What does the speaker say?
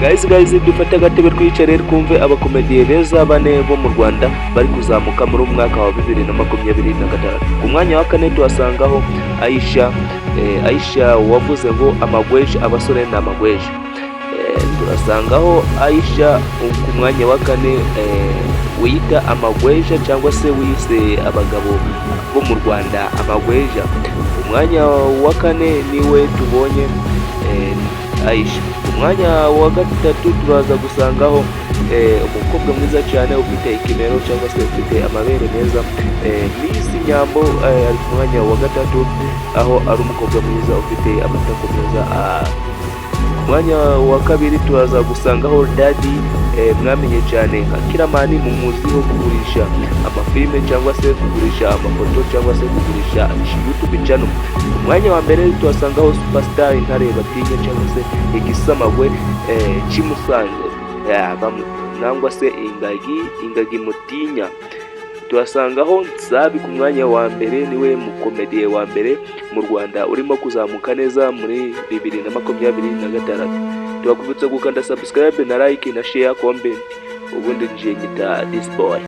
guys dufate agatebe twicare twumve abakomediye beza bane bo mu Rwanda bari kuzamuka muri umwaka wa 2025. Ku mwanya wa kane tuhasangaho Aisha wavuze ngo amagweje abasore na amagweje. Turasangaho Aisha ku mwanya wa kane wita amagweja cyangwa se wise abagabo bo mu Rwanda amagweja. Umwanya wa kane niwe tubonye Aisha. Umwanya wa gatatu turaza gusangaho umukobwa mwiza cyane ufite ikimero cyangwa se ufite amabere meza, Miss Nyambo ari ku mwanya wa gatatu, aho ari umukobwa mwiza ufite amatako meza. Mwanya wa kabiri turaza gusangaho Daddy, mwamenye cyane nka Kiramani mu muziho kugurisha amafilme cyangwa se kugurisha amafoto cyangwa se kugurisha YouTube channel. Umwanya wa mbere tuhasangaho Superstar Intare Batinya cyangwa se igisamagwe cy'Imusanze, nangwa se ingagi mutinya. Tuhasangaho Nsabi ku mwanya wa mbere, niwe mukomediye wa mbere mu Rwanda urimo kuzamuka neza muri 2026. Tubakubutse gukanda subscribe na like na share comment, ubundi nje ngita this boy.